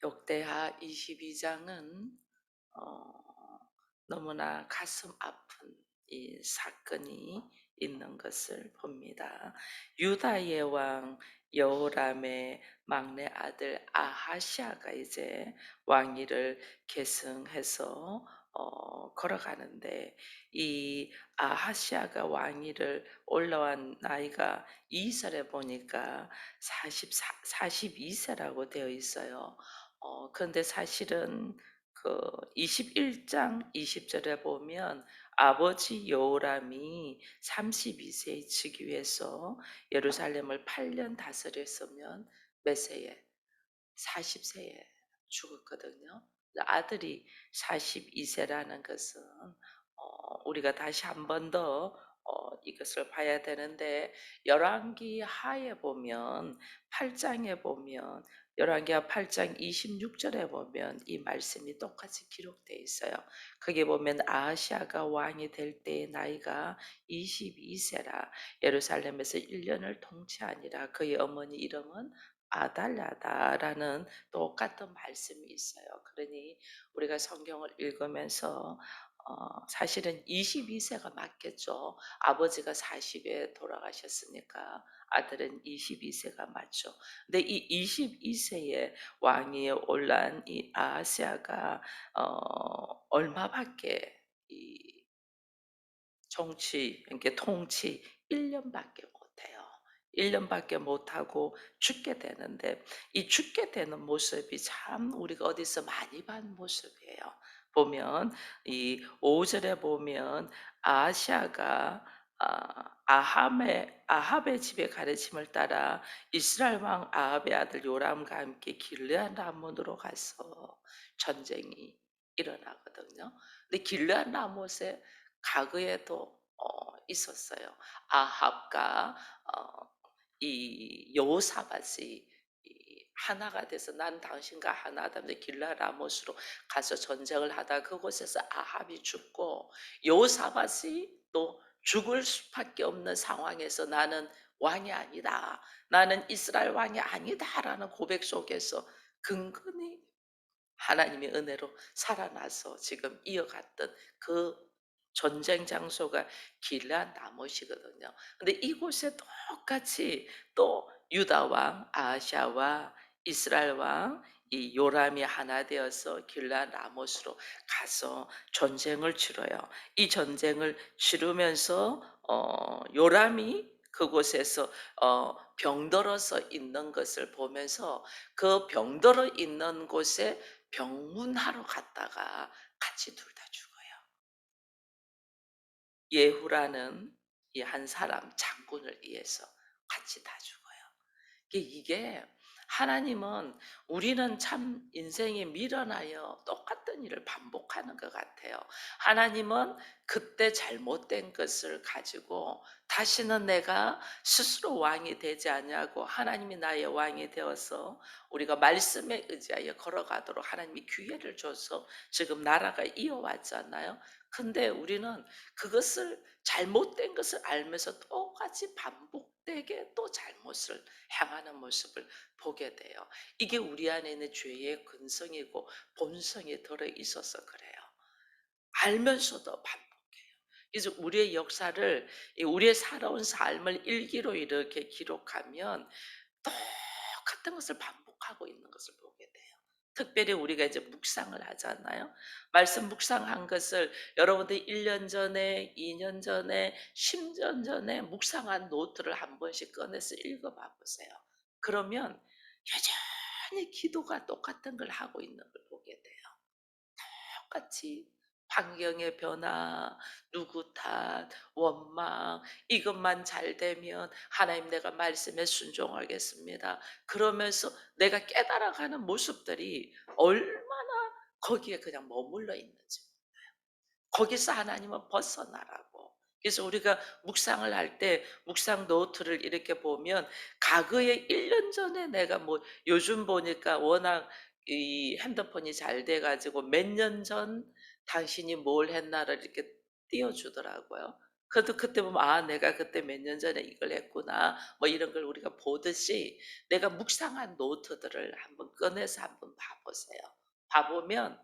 역대하 22장은 너무나 가슴 아픈 이 사건이 있는 것을 봅니다. 유다의 왕 여호람의 막내 아들 아하시아가 이제 왕위를 계승해서 걸어가는데, 이 아하시아가 왕위를 올라온 나이가 이설에 보니까 42세라고 되어 있어요. 그런데 사실은 그 21장 20절에 보면 아버지 여호람이 32세에 즉위해서 예루살렘을 8년 다스렸으면 몇 세에? 40세에 죽었거든요. 아들이 42세라는 것은 우리가 다시 한 번 더 이것을 봐야 되는데, 열왕기 하에 보면 8장에 보면 열왕기하 8장 26절에 보면 이 말씀이 똑같이 기록되어 있어요. 거기 보면 아하시아가 왕이 될 때의 나이가 22세라 예루살렘에서 1년을 통치하니라. 그의 어머니 이름은 아달랴다라는 똑같은 말씀이 있어요. 그러니 우리가 성경을 읽으면서 사실은 22세가 맞겠죠. 아버지가 40에 돌아가셨으니까 아들은 22세가 맞죠. 근데 이 22세의 왕위에 올란 이 아하시아가 얼마밖에 이 그러니까 통치 1년밖에 못해요. 1년밖에 못하고 죽게 되는데, 이 죽게 되는 모습이 참 우리가 어디서 많이 본 모습이에요. 보면 이 5절에 보면 아하시아가 아합의 집의 가르침을 따라 이스라엘 왕 아합의 아들 요람과 함께 길르앗 라몬으로 가서 전쟁이 일어나거든요. 근데 길르앗 라못에 과거에도 있었어요. 아합과 이 여호사밧이 하나가 돼서 난 당신과 하나다 하면서 길라 라못으로 가서 전쟁을 하다 그곳에서 아합이 죽고, 여호사밧이 또 죽을 수밖에 없는 상황에서 나는 왕이 아니다, 나는 이스라엘 왕이 아니다라는 고백 속에서 근근히 하나님의 은혜로 살아나서 지금 이어갔던 그 전쟁 장소가 길르앗 라못이거든요. 근데 이곳에 똑같이 또 유다 왕 아하시아와 이스라엘 왕 이 요람이 하나 되어서 길르앗 라못으로 가서 전쟁을 치러요. 이 전쟁을 치르면서 요람이 그곳에서 병들어서 있는 것을 보면서 그 병들어 있는 곳에 병문하러 갔다가 같이 둘 다 죽어요. 예후라는 이 한 사람 장군을 위해서 같이 다 죽어요. 이게 하나님은, 우리는 참 인생에 미련하여 똑같은 일을 반복하는 것 같아요. 하나님은 그때 잘못된 것을 가지고 다시는 내가 스스로 왕이 되지 않냐고 하나님이 나의 왕이 되어서 우리가 말씀에 의지하여 걸어가도록 하나님이 기회를 줘서 지금 나라가 이어왔잖아요. 근데 우리는 그것을 잘못된 것을 알면서 똑같이 반복되게 또 잘못을 행하는 모습을 보게 돼요. 이게 우리 안에 있는 죄의 근성이고 본성이 들어 있어서 그래요. 알면서도 반복해요. 그래서 우리의 역사를, 우리의 살아온 삶을 일기로 이렇게 기록하면 똑같은 것을 반복하고 있는 것을 보게 돼요. 특별히 우리가 이제 묵상을 하잖아요. 말씀 묵상한 것을 여러분들 1년 전에, 2년 전에, 10년 전에 묵상한 노트를 한 번씩 꺼내서 읽어봐 보세요. 그러면 여전히 기도가 똑같은 걸 하고 있는 걸 보게 돼요. 똑같이 환경의 변화, 누구 탓, 원망, 이것만 잘 되면 하나님 내가 말씀에 순종하겠습니다. 그러면서 내가 깨달아가는 모습들이 얼마나 거기에 그냥 머물러 있는지, 거기서 하나님은 벗어나라고. 그래서 우리가 묵상을 할 때 묵상 노트를 이렇게 보면 과거에 1년 전에 내가 뭐, 요즘 보니까 워낙 이 핸드폰이 잘 돼 가지고 몇 년 전 당신이 뭘 했나를 이렇게 띄워주더라고요. 그래도 그때 보면 내가 그때 몇 년 전에 이걸 했구나 뭐 이런 걸 우리가 보듯이 내가 묵상한 노트들을 한번 꺼내서 한번 봐 보세요. 보세요. 봐보면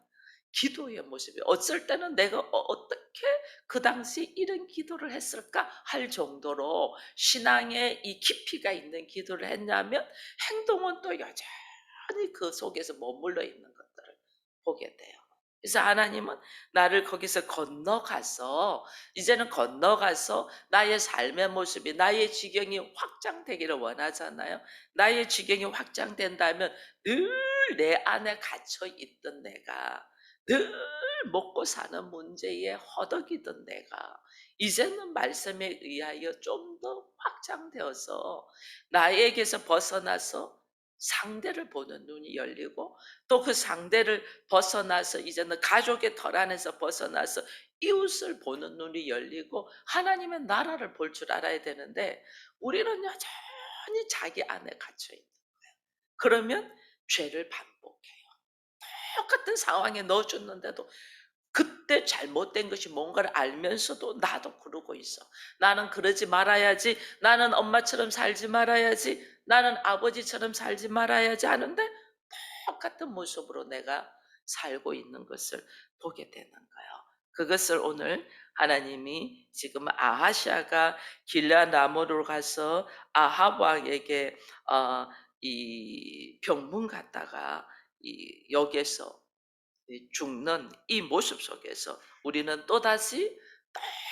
기도의 모습이 어쩔 때는 내가 어떻게 그 당시 이런 기도를 했을까 할 정도로 신앙의 이 깊이가 있는 기도를 했냐면 행동은 또 여전히 그 속에서 머물러 있는 것들을 보게 돼요. 그래서 하나님은 나를 거기서 건너가서 이제는 건너가서 나의 삶의 모습이 나의 지경이 확장되기를 원하잖아요. 나의 지경이 확장된다면 늘 내 안에 갇혀 있던 내가 늘 먹고 사는 문제에 허덕이던 내가 이제는 말씀에 의하여 좀 더 확장되어서 나에게서 벗어나서 상대를 보는 눈이 열리고 또 그 상대를 벗어나서 이제는 가족의 틀 안에서 벗어나서 이웃을 보는 눈이 열리고 하나님의 나라를 볼 줄 알아야 되는데 우리는 여전히 자기 안에 갇혀 있는 거예요. 그러면 죄를 반복해요. 똑같은 상황에 넣어줬는데도 그때 잘못된 것이 뭔가를 알면서도 나도 그러고 있어. 나는 그러지 말아야지. 나는 엄마처럼 살지 말아야지. 나는 아버지처럼 살지 말아야지 하는데 똑같은 모습으로 내가 살고 있는 것을 보게 되는 거예요. 그것을 오늘 하나님이 지금 아하시아가 길르앗 나무로 가서 아합 왕에게 이 병문 갔다가 이 여기에서 죽는 이 모습 속에서 우리는 또다시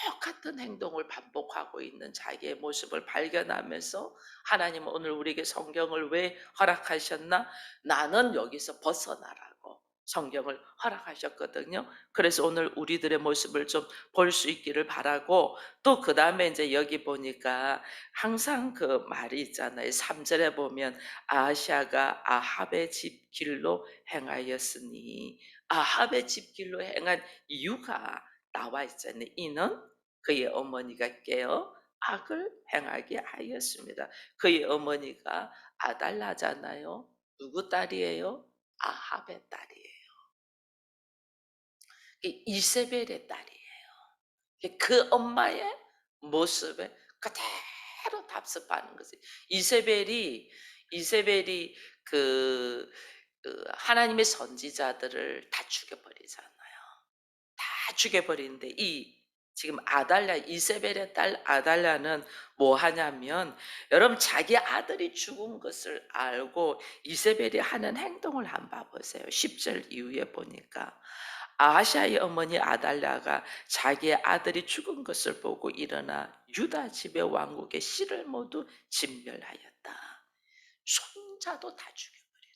똑같은 행동을 반복하고 있는 자기의 모습을 발견하면서 하나님은 오늘 우리에게 성경을 왜 허락하셨나? 나는 여기서 벗어나라고 성경을 허락하셨거든요. 그래서 오늘 우리들의 모습을 좀 볼 수 있기를 바라고 또 그 다음에 이제 여기 보니까 항상 그 말이 있잖아요. 3절에 보면 아하시아가 아합의 집 길로 행하였으니 아합의 집 길로 행한 이유가 나와 있잖아요. 이는 그의 어머니가 깨어 악을 행하게 하였습니다. 그의 어머니가 아달라잖아요. 누구 딸이에요? 아합의 딸이에요. 이세벨의 딸이에요. 그 엄마의 모습에 그대로 답습하는 거지. 이세벨이 그, 하나님의 선지자들을 다 죽여버리잖아요. 다 죽여버리는데 이 지금 아달랴 이세벨의 딸 아달랴는 뭐 하냐면 여러분 자기 아들이 죽은 것을 알고 이세벨이 하는 행동을 한번 봐보세요. 10절 이후에 보니까 아하시아의 어머니 아달랴가 자기의 아들이 죽은 것을 보고 일어나 유다 집의 왕국의 씨를 모두 진멸하였다. 손자도 다 죽여버려요.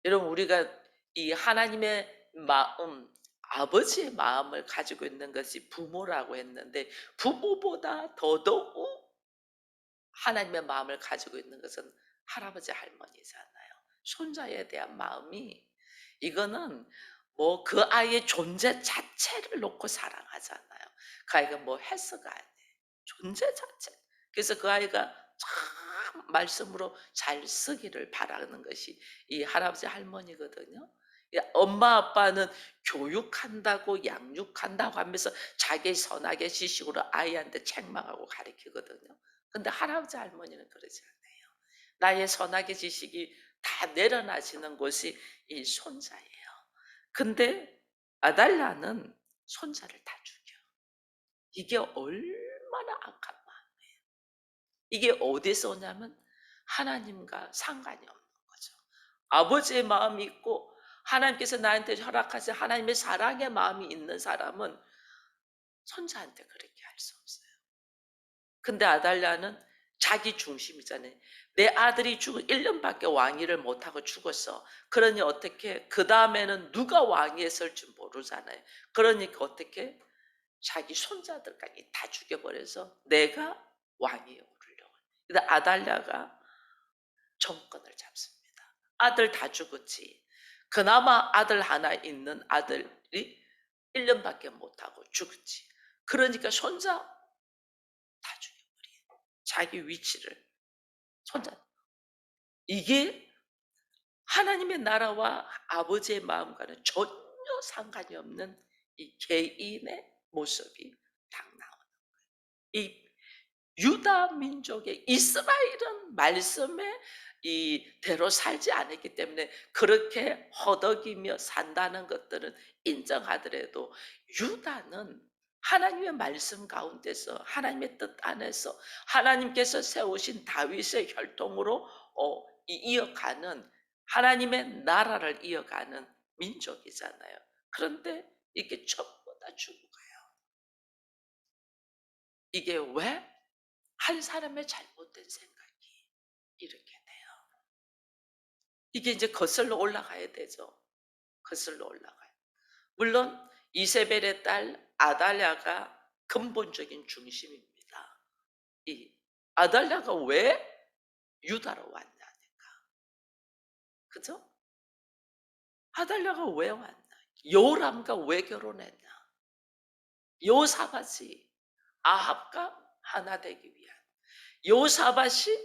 여러분 우리가 이 하나님의 마음 아버지의 마음을 가지고 있는 것이 부모라고 했는데 부모보다 더더욱 하나님의 마음을 가지고 있는 것은 할아버지 할머니잖아요. 손자에 대한 마음이 이거는 뭐 그 아이의 존재 자체를 놓고 사랑하잖아요. 그 아이가 뭐 했어가 아니에요. 존재 자체. 그래서 그 아이가 참 말씀으로 잘 쓰기를 바라는 것이 이 할아버지 할머니거든요. 엄마 아빠는 교육한다고 양육한다고 하면서 자기 선악의 지식으로 아이한테 책망하고 가르치거든요. 근데 할아버지 할머니는 그러지 않아요. 나의 선악의 지식이 다 내려놔지는 곳이 이 손자예요. 근데 아달랴는 손자를 다 죽여. 이게 얼마나 악한 마음이에요. 이게 어디서 오냐면 하나님과 상관이 없는 거죠. 아버지의 마음이 있고 하나님께서 나한테 허락하신 하나님의 사랑의 마음이 있는 사람은 손자한테 그렇게 할 수 없어요. 근데 아달랴는 자기 중심이잖아요. 내 아들이 죽은 1년밖에 왕위를 못하고 죽었어. 그러니 어떻게 그 다음에는 누가 왕위에 설 줄 모르잖아요. 그러니까 어떻게 자기 손자들까지 다 죽여버려서 내가 왕위에 오르려고. 근데 아달랴가 정권을 잡습니다. 아들 다 죽었지. 그나마 아들 하나 있는 아들이 1년밖에 못하고 죽었지. 그러니까 손자 다 죽여버린 자기 위치를 손자. 이게 하나님의 나라와 아버지의 마음과는 전혀 상관이 없는 이 개인의 모습이 딱 나오는 이 유다 민족의 이스라엘은 말씀에 이대로 살지 않았기 때문에 그렇게 허덕이며 산다는 것들은 인정하더라도, 유다는 하나님의 말씀 가운데서 하나님의 뜻 안에서 하나님께서 세우신 다윗의 혈통으로 이어가는, 하나님의 나라를 이어가는 민족이잖아요. 그런데 이게 전부 다 죽어가요. 이게 왜? 한 사람의 잘못된 생각이 이렇게 돼요. 이게 이제 거슬러 올라가야 되죠. 거슬러 올라가요. 물론 이세벨의 딸 아달랴가 근본적인 중심입니다. 이 아달랴가 왜 유다로 왔냐? 그죠? 아달랴가 왜 왔나? 요람과 왜 결혼했나? 요사밭이 아합과 하나 되기 위한, 요사밭이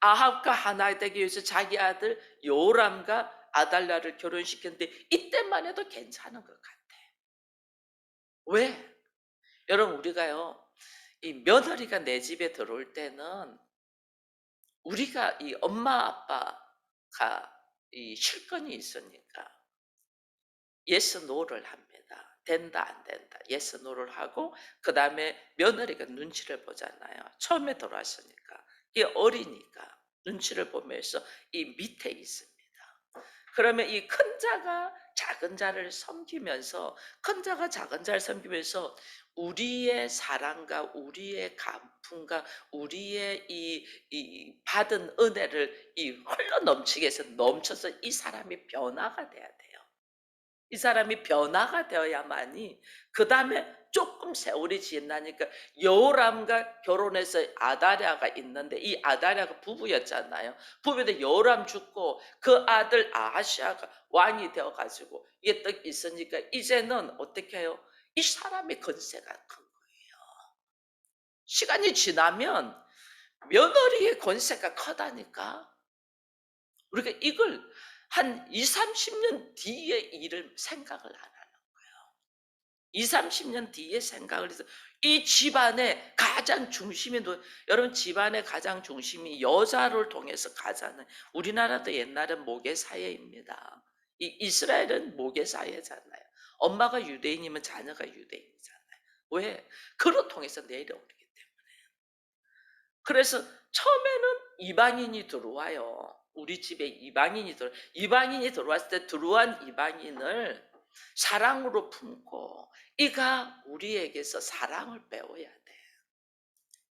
아합과 하나 되기 위해서 자기 아들 요람과 아달랴를 결혼시켰는데 이때만 해도 괜찮은 것 같아. 왜? 여러분, 우리가요, 이 며느리가 내 집에 들어올 때는 우리가 이 엄마 아빠가 이 실권이 있으니까 예스 노를 합니다. 된다 안 된다 예스 노를 하고, 그 다음에 며느리가 눈치를 보잖아요. 처음에 들어왔으니까 이 어리니까 눈치를 보면서 이 밑에 있습니다. 그러면 이 큰 자가 작은 자를 섬기면서, 큰 자가 작은 자를 섬기면서 우리의 사랑과 우리의 감품과 우리의 이 받은 은혜를 이 흘러 넘치게 해서 넘쳐서 이 사람이 변화가 돼야 돼요. 이 사람이 변화가 되어야만이, 그 다음에 조금 세월이 지나니까 여호람과 결혼해서 아다랴가 있는데, 이 아다랴가 부부였잖아요. 부부인데 여호람 죽고 그 아들 아하시아가 왕이 되어가지고 이게 딱 있으니까 이제는 어떻게 해요? 이 사람의 건세가 큰 거예요. 시간이 지나면 며느리의 건세가 커다니까 우리가 이걸 한 2, 30년 뒤의 일을 생각을 안 하는 거예요. 2, 30년 뒤에 생각을 해서 이 집안의 가장 중심이, 여러분, 집안의 가장 중심이 여자를 통해서 가잖아요. 우리나라도 옛날엔 모계사회입니다. 이스라엘은 모계사회잖아요. 엄마가 유대인이면 자녀가 유대인이잖아요. 왜? 그를 통해서 내려오기 때문에. 그래서 처음에는 이방인이 들어와요. 우리 집에 이방인이 들어왔을 때 들어온 이방인을 사랑으로 품고, 이가 우리에게서 사랑을 배워야 돼.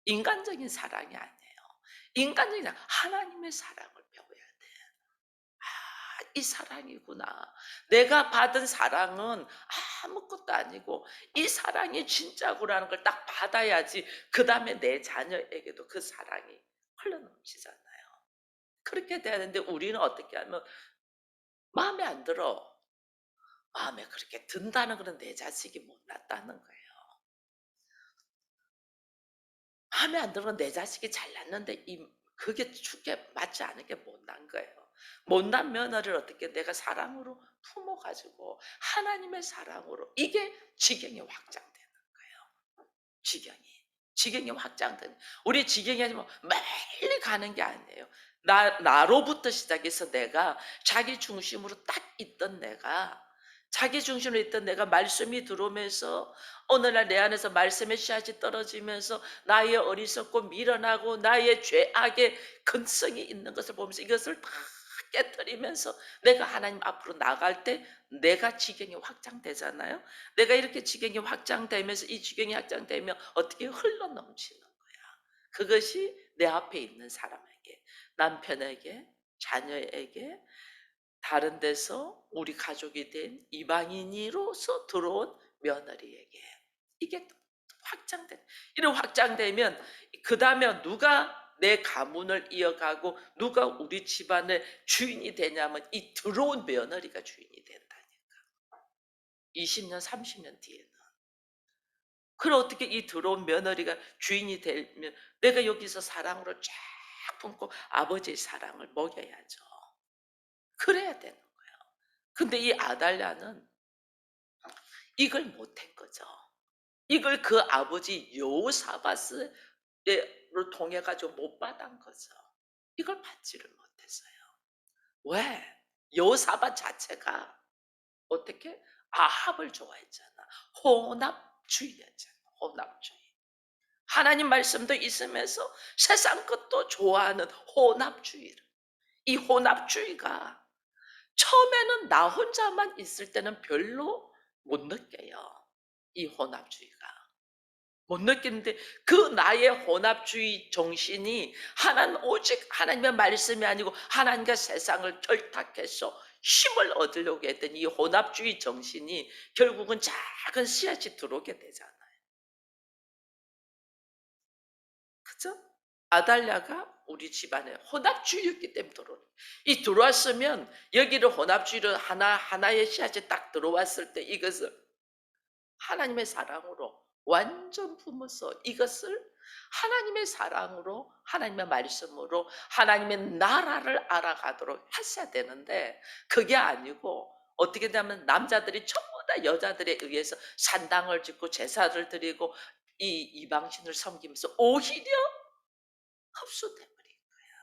인간적인 사랑이 아니에요. 인간적인 하나님의 사랑을 배워야 돼. 이 사랑이구나. 내가 받은 사랑은 아무것도 아니고 이 사랑이 진짜구라는 걸 딱 받아야지 그 다음에 내 자녀에게도 그 사랑이 흘러넘치잖아요. 그렇게 되는데 우리는 어떻게 하면 마음에 안 들어. 마음에 그렇게 든다는 것은 내 자식이 못났다는 거예요. 마음에 안 들면 내 자식이 잘났는데 그게 축에 맞지 않은 게 못난 거예요. 못난 며느리를 어떻게 내가 사랑으로 품어가지고 하나님의 사랑으로, 이게 지경이 확장되는 거예요. 지경이 확장되는, 우리 지경이 아니면 멀리 가는 게 아니에요. 나로부터 시작해서 내가 자기 중심으로 딱 있던 내가, 자기 중심으로 있던 내가 말씀이 들어오면서 오늘날 내 안에서 말씀의 씨앗이 떨어지면서 나의 어리석고 미련하고 나의 죄악의 근성이 있는 것을 보면서 이것을 다 깨뜨리면서 내가 하나님 앞으로 나갈 때 내가 지경이 확장되잖아요. 내가 이렇게 지경이 확장되면서 이 지경이 확장되면 어떻게 흘러넘치는 거야. 그것이 내 앞에 있는 사람에게, 남편에게, 자녀에게, 다른 데서 우리 가족이 된 이방인으로서 들어온 며느리에게, 이게 확장된, 이런 확장되면 그 다음에 누가 내 가문을 이어가고 누가 우리 집안의 주인이 되냐면 이 들어온 며느리가 주인이 된다니까. 20년 30년 뒤에는. 그럼 어떻게 이 들어온 며느리가 주인이 되면 내가 여기서 사랑으로 쫙 품고 아버지의 사랑을 먹여야죠. 그래야 되는 거예요. 근데 이 아달랴는 이걸 못한 거죠. 이걸 그 아버지 여호사밧을 통해 가지고 못 받은 거죠. 이걸 받지를 못했어요. 왜? 여호사밧 자체가 어떻게? 아합을 좋아했잖아. 혼합주의였잖아. 혼합주의. 하나님 말씀도 있으면서 세상 것도 좋아하는 혼합주의를. 이 혼합주의가 처음에는 나 혼자만 있을 때는 별로 못 느껴요. 이 혼합주의가. 못 느끼는데 그 나의 혼합주의 정신이 오직 하나님의 말씀이 아니고 하나님과 세상을 결탁해서 힘을 얻으려고 했던 이 혼합주의 정신이 결국은 작은 씨앗이 들어오게 되잖아요. 그죠? 아달랴가 우리 집안에 혼합주의였기 때문에 들어오는 거예요. 이 들어왔으면 여기를 혼합주의로 하나의 씨앗이 딱 들어왔을 때 이것을 하나님의 사랑으로 완전 품어서 이것을 하나님의 사랑으로 하나님의 말씀으로 하나님의 나라를 알아가도록 했어야 되는데 그게 아니고 어떻게 되면 남자들이 전부 다 여자들에 의해서 산당을 짓고 제사를 드리고 이 이방신을 섬기면서 오히려 흡수돼 버린 거예요.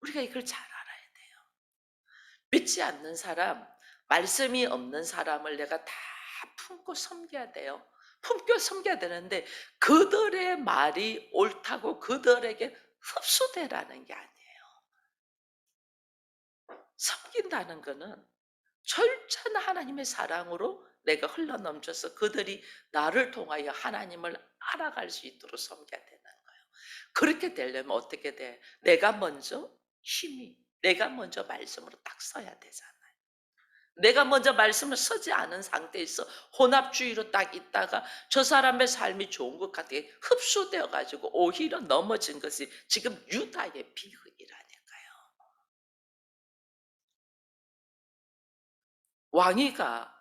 우리가 이걸 잘 알아야 돼요. 믿지 않는 사람, 말씀이 없는 사람을 내가 다 품고 섬겨야 돼요. 품고 섬겨야 되는데 그들의 말이 옳다고 그들에게 흡수되라는 게 아니에요. 섬긴다는 거는 철저한 하나님의 사랑으로 내가 흘러넘쳐서 그들이 나를 통하여 하나님을 알아갈 수 있도록 섬겨야 되는 거예요. 그렇게 되려면 어떻게 돼? 내가 먼저 말씀으로 딱 서야 되잖아. 내가 먼저 말씀을 서지 않은 상태에서 혼합주의로 딱 있다가 저 사람의 삶이 좋은 것 같아 흡수되어 가지고 오히려 넘어진 것이 지금 유다의 비극이라니까요. 왕위가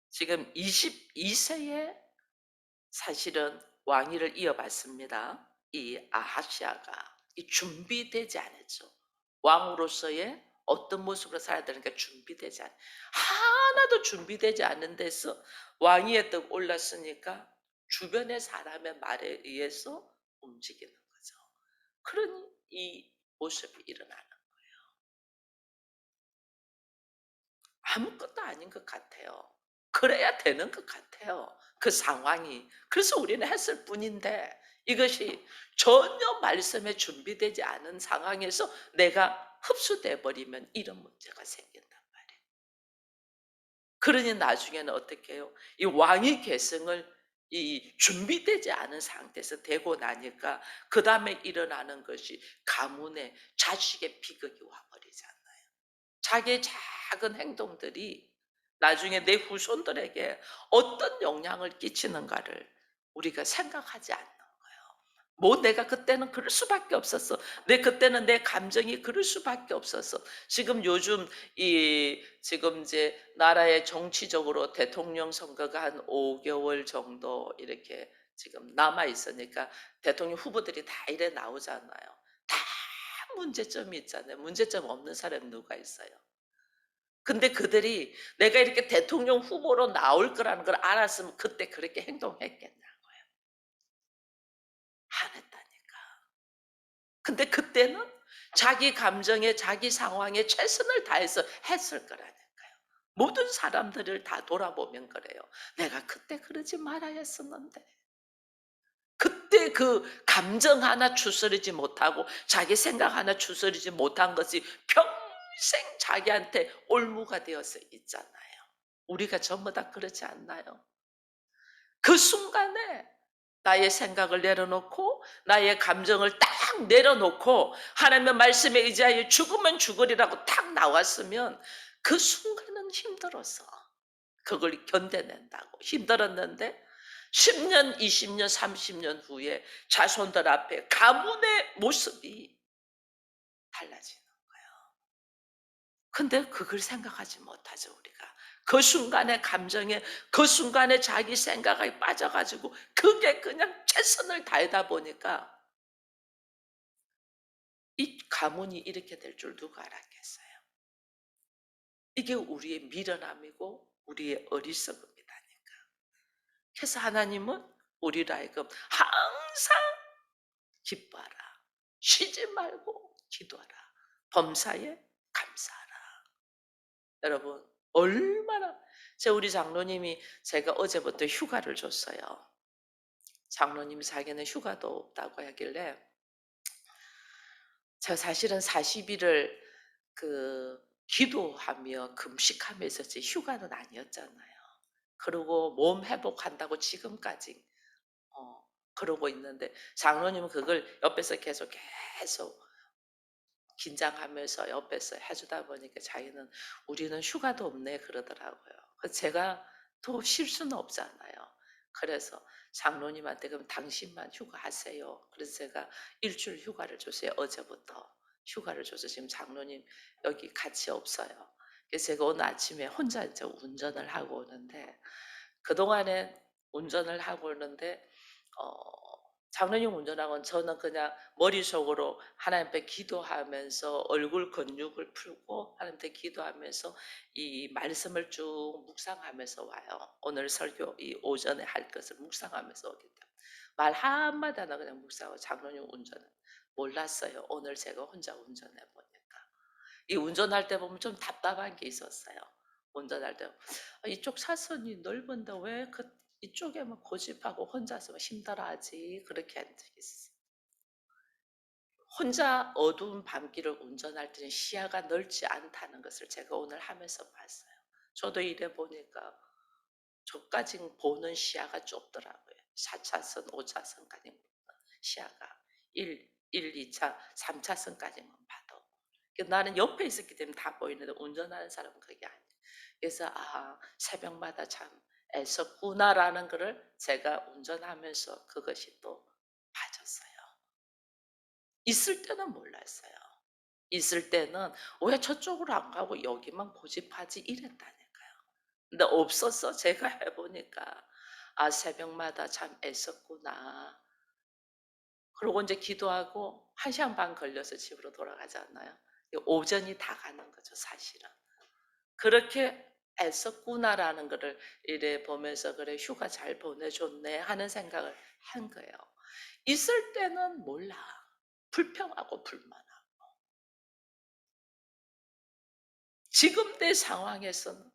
지금 22세에 사실은 왕위를 이어받습니다. 이 아하시아가 준비되지 않았죠. 왕으로서의 어떤 모습으로 살아야 되는가 준비되지 않. 하나도 준비되지 않은 데서 왕위에 떡 올랐으니까 주변의 사람의 말에 의해서 움직이는 거죠. 그러니 이 모습이 일어나는 아무것도 아닌 것 같아요. 그래야 되는 것 같아요. 그 상황이. 그래서 우리는 했을 뿐인데 이것이 전혀 말씀에 준비되지 않은 상황에서 내가 흡수돼 버리면 이런 문제가 생긴단 말이에요. 그러니 나중에는 어떻게 해요? 이 왕위 계승을 준비되지 않은 상태에서 되고 나니까 그다음에 일어나는 것이 가문의 자식의 비극이 와 버리잖아요. 자기의 작은 행동들이 나중에 내 후손들에게 어떤 영향을 끼치는가를 우리가 생각하지 않는 거예요. 뭐 내가 그때는 그럴 수밖에 없었어. 그때는 내 감정이 그럴 수밖에 없었어. 지금 요즘 지금 이제 나라의 정치적으로 대통령 선거가 한 5개월 정도 이렇게 지금 남아 있으니까 대통령 후보들이 다 이래 나오잖아요. 다 문제점이 있잖아요. 문제점 없는 사람 누가 있어요? 근데 그들이 내가 이렇게 대통령 후보로 나올 거라는 걸 알았으면 그때 그렇게 행동했겠냐고요. 안 했다니까. 근데 그때는 자기 감정에 자기 상황에 최선을 다해서 했을 거라니까요. 모든 사람들을 다 돌아보면 그래요. 내가 그때 그러지 말아야 했었는데. 그때 그 감정 하나 추스르지 못하고 자기 생각 하나 추스르지 못한 것이 평생 자기한테 올무가 되어서 있잖아요. 우리가 전부 다 그렇지 않나요? 그 순간에 나의 생각을 내려놓고 나의 감정을 딱 내려놓고 하나님의 말씀에 의지하여 죽으면 죽으리라고 딱 나왔으면 그 순간은 힘들어서 그걸 견뎌낸다고 힘들었는데 10년, 20년, 30년 후에 자손들 앞에 가문의 모습이 달라지는 거예요. 근데 그걸 생각하지 못하죠, 우리가. 그 순간의 감정에, 그 순간에 자기 생각에 빠져가지고 그게 그냥 최선을 다하다 보니까 이 가문이 이렇게 될 줄 누가 알았겠어요. 이게 우리의 미련함이고 우리의 어리석음이다니까. 그래서 하나님은 우리로 하여금 항상 기뻐하라. 쉬지 말고 기도하라. 범사에 감사하라. 여러분 얼마나 우리 장로님이 제가 어제부터 휴가를 줬어요. 장로님이 자기는 휴가도 없다고 하길래 제가 사실은 40일을 기도하며 금식하면서 제 휴가는 아니었잖아요. 그리고 몸 회복한다고 지금까지 어 그러고 있는데 장로님은 그걸 옆에서 계속 긴장하면서 옆에서 해 주다 보니까 자기는 "우리는 휴가도 없네." 그러더라고요. 제가 또 쉴 수는 없잖아요. 그래서 장로님한테 "그럼 당신만 휴가하세요." 그래서 제가 일 주일 휴가를 줬어요. 어제부터 휴가를 줘서 지금 장로님 여기 같이 없어요. 그래서 제가 오늘 아침에 혼자 이제 운전을 하고 오는데 그동안에 운전을 하고 오는데 어 장로님 운전하고는 저는 그냥 머릿속으로 하나님 앞에 기도하면서 얼굴 근육을 풀고 하나님 앞에 기도하면서 이 말씀을 쭉 묵상하면서 와요. 오늘 설교 이 오전에 할 것을 묵상하면서 오기 때문에 말 한마디 안 하고 그냥 묵상하고 장로님 운전은 몰랐어요. 오늘 제가 혼자 운전해 보니까. 이 운전할 때 보면 좀 답답한 게 있었어요. 운전할 때 이쪽 차선이 넓은데 왜 이쪽에만 고집하고 혼자서 힘들어하지? 그렇게 한 적이 있어요. 혼자 어두운 밤길을 운전할 때는 시야가 넓지 않다는 것을 제가 오늘 하면서 봤어요. 저도 이래 보니까 저까지 보는 시야가 좁더라고요. 4차선, 5차선까지 시야가 2차, 3차선까지만 봐도. 나는 옆에 있었기 때문에 다 보이는데 운전하는 사람은 그게 아니에요. 그래서 새벽마다 참 애썼구나라는 거를 제가 운전하면서 그것이 또 봐졌어요. 있을 때는 몰랐어요. 있을 때는 왜 저쪽으로 안 가고 여기만 고집하지 이랬다니까요. 근데 없었어. 제가 해보니까 새벽마다 참 애썼구나. 그러고 이제 기도하고 1시간 반 걸려서 집으로 돌아가지 않나요? 오전이 다 가는 거죠, 사실은. 그렇게 애썼구나라는 거를 이래 보면서 '그래 휴가 잘 보내줬네.' 하는 생각을 한 거예요. 있을 때는 몰라. 불평하고 불만하고. 지금 내 상황에서는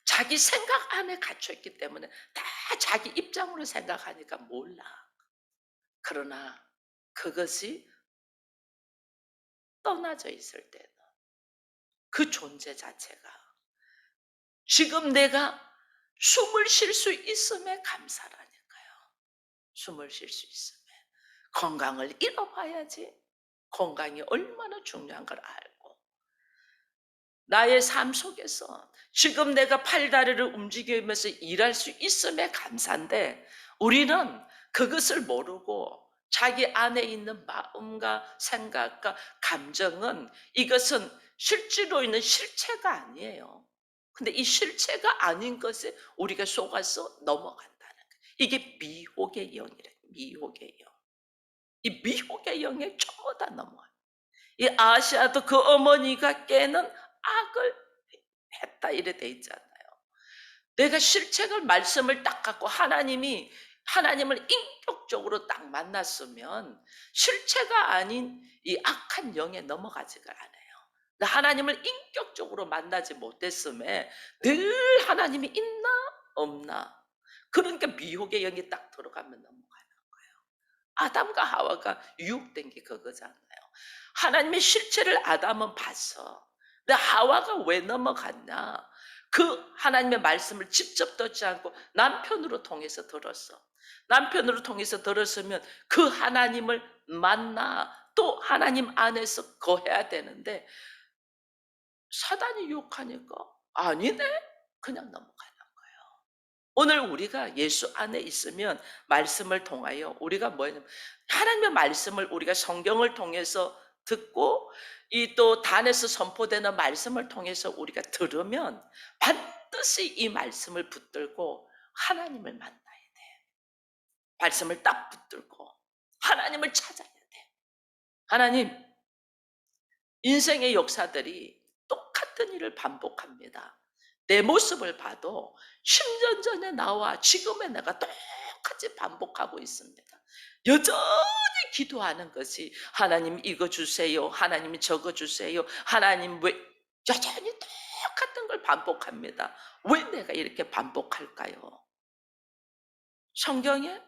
자기 생각 안에 갇혀 있기 때문에 다 자기 입장으로 생각하니까 몰라. 그러나 그것이 떠나져 있을 때는 그 존재 자체가 지금 내가 숨을 쉴 수 있음에 감사라니까요. 숨을 쉴 수 있음에. 건강을 잃어봐야지. 건강이 얼마나 중요한 걸 알고 나의 삶 속에서 지금 내가 팔다리를 움직이면서 일할 수 있음에 감사인데 우리는 그것을 모르고 자기 안에 있는 마음과 생각과 감정은 이것은 실제로 있는 실체가 아니에요. 근데 이 실체가 아닌 것에 우리가 속아서 넘어간다는 거예요. 이게 미혹의 영이래. 미혹의 영. 이 미혹의 영에 전부 다 넘어가요. 이 아시아도 그 어머니가 깨는 악을 했다 이래 돼 있잖아요. 내가 실책을 말씀을 딱 갖고 하나님을 인격적으로 딱 만났으면 실체가 아닌 이 악한 영에 넘어가지가 않아요. 근데 하나님을 인격적으로 만나지 못했음에 늘 하나님이 있나 없나 그러니까 미혹의 영이 딱 들어가면 넘어가는 거예요. 아담과 하와가 유혹된 게 그거잖아요. 하나님의 실체를 아담은 봤어. 근데 하와가 왜 넘어갔냐? 그 하나님의 말씀을 직접 듣지 않고 남편으로 통해서 들었어. 남편으로 통해서 들었으면 그 하나님을 만나 또 하나님 안에서 거해야 되는데 사단이 유혹하니까 아니네? 그냥 넘어가는 거예요. 오늘 우리가 예수 안에 있으면 말씀을 통하여 우리가 뭐냐면 하나님의 말씀을 우리가 성경을 통해서 듣고 이 또 단에서 선포되는 말씀을 통해서 우리가 들으면 반드시 이 말씀을 붙들고 하나님을 만나야 돼. 말씀을 딱 붙들고 하나님을 찾아야 돼. 하나님, 인생의 역사들이 똑같은 일을 반복합니다. 내 모습을 봐도 10년 전에 나와 지금의 내가 똑같아. 똑같이 반복하고 있습니다. 여전히 기도하는 것이 하나님 이거 주세요. 하나님 저거 주세요. 하나님 왜 여전히 똑같은 걸 반복합니다. 왜 내가 이렇게 반복할까요? 성경에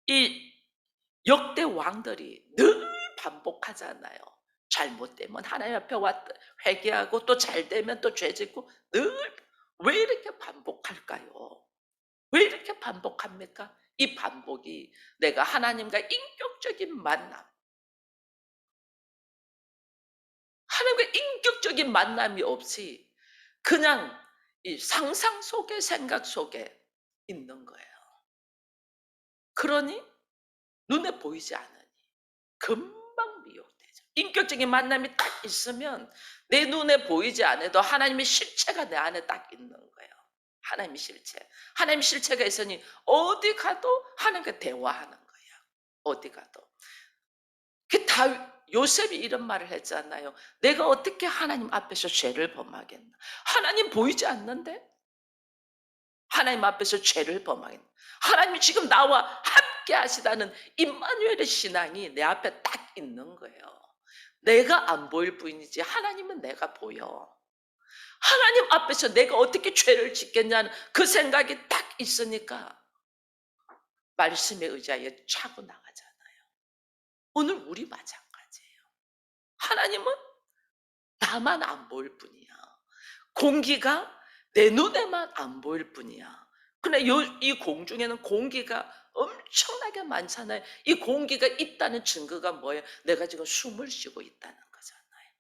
이 역대 왕들이 늘 반복하잖아요. 잘못되면 하나님 앞에 왔 회개하고 또 잘되면 또 죄짓고 늘 왜 이렇게 반복할까요? 왜 이렇게 반복합니까? 이 반복이 내가 하나님과 인격적인 만남, 하나님과 인격적인 만남이 없이 그냥 이 상상 속의 생각 속에 있는 거예요. 그러니 눈에 보이지 않으니 금방 미혹되죠. 인격적인 만남이 딱 있으면 내 눈에 보이지 않아도 하나님의 실체가 내 안에 딱 있는 거예요. 하나님의 실체. 하나님의 실체가 있으니 어디 가도 하나님과 대화하는 거예요. 어디 가도. 그 요셉이 이런 말을 했잖아요. 내가 어떻게 하나님 앞에서 죄를 범하겠나? 하나님 보이지 않는데? 하나님 앞에서 죄를 범하겠나? 하나님이 지금 나와 함께 하시다는 임마누엘의 신앙이 내 앞에 딱 있는 거예요. 내가 안 보일 뿐이지 하나님은 내가 보여. 하나님 앞에서 내가 어떻게 죄를 짓겠냐는 그 생각이 딱 있으니까 말씀에 의지하여 차고 나가잖아요. 오늘 우리 마찬가지예요. 하나님은 나만 안 보일 뿐이야. 공기가 내 눈에만 안 보일 뿐이야. 근데 이 공중에는 공기가 엄청나게 많잖아요. 이 공기가 있다는 증거가 뭐예요? 내가 지금 숨을 쉬고 있다는 거잖아요.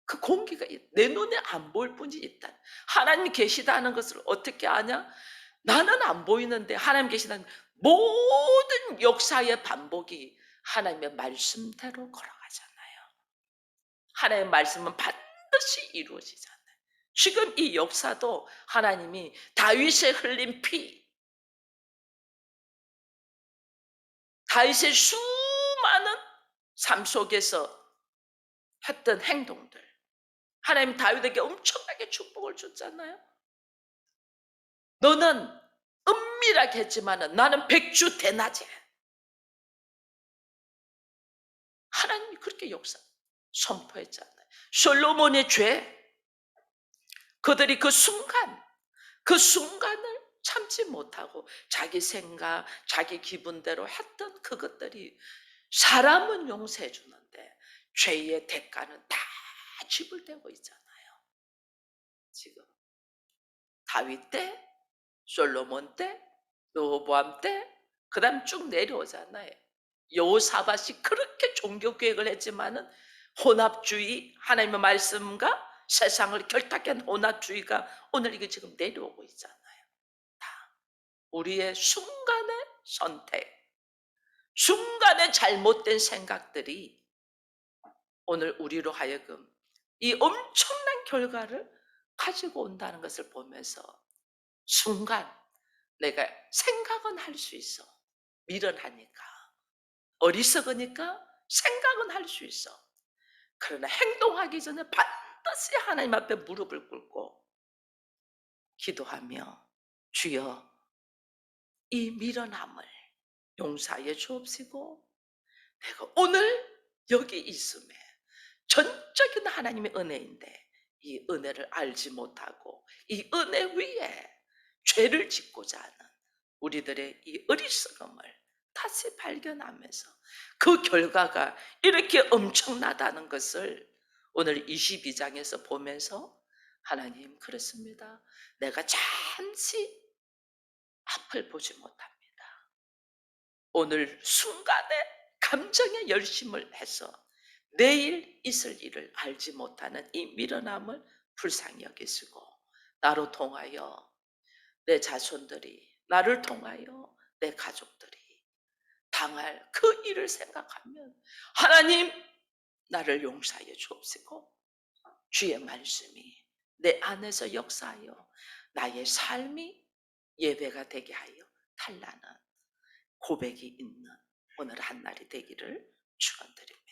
그 공기가 내 눈에 안 보일 뿐이 있다. 하나님이 계시다는 것을 어떻게 아냐? 나는 안 보이는데 하나님 계시다는 모든 역사의 반복이 하나님의 말씀대로 걸어가잖아요. 하나님의 말씀은 반드시 이루어지잖아요. 지금 이 역사도 하나님이 다윗의 흘린 피, 다윗의 수많은 삶 속에서 했던 행동들, 하나님 다윗에게 엄청나게 축복을 줬잖아요. 너는 은밀하게 했지만 나는 백주 대낮에, 하나님이 그렇게 역사 선포했잖아요. 솔로몬의 죄, 그들이 그 순간을 참지 못하고 자기 생각, 자기 기분대로 했던 그것들이 사람은 용서해 주는데 죄의 대가는 다 지불되고 있잖아요. 지금 다윗 때, 솔로몬 때, 르호보암 때, 그다음 쭉 내려오잖아요. 여호사밧이 그렇게 종교 개혁을 했지만은 혼합주의, 하나님의 말씀과 세상을 결탁한 혼합주의가 오늘 이게 지금 내려오고 있잖아요. 다 우리의 순간의 선택, 순간의 잘못된 생각들이 오늘 우리로 하여금 이 엄청난 결과를 가지고 온다는 것을 보면서 순간 내가 생각은 할 수 있어. 미련하니까. 어리석으니까 생각은 할 수 있어. 그러나 행동하기 전에 반드시 하나님 앞에 무릎을 꿇고 기도하며 주여 이 미련함을 용서하여 주옵시고 내가 오늘 여기 있음에 전적인 하나님의 은혜인데 이 은혜를 알지 못하고 이 은혜 위에 죄를 짓고자 하는 우리들의 이 어리석음을 다시 발견하면서 그 결과가 이렇게 엄청나다는 것을 오늘 22장에서 보면서 하나님 그렇습니다. 내가 잠시 앞을 보지 못합니다. 오늘 순간에 감정의 열심을 해서 내일 있을 일을 알지 못하는 이 미련함을 불쌍히 여기시고 나로 통하여 내 자손들이 나를 통하여 내 가족들이 당할 그 일을 생각하면 하나님 나를 용서하여 주옵시고 주의 말씀이 내 안에서 역사하여 나의 삶이 예배가 되게 하여 달라는 고백이 있는 오늘 한 날이 되기를 축원드립니다.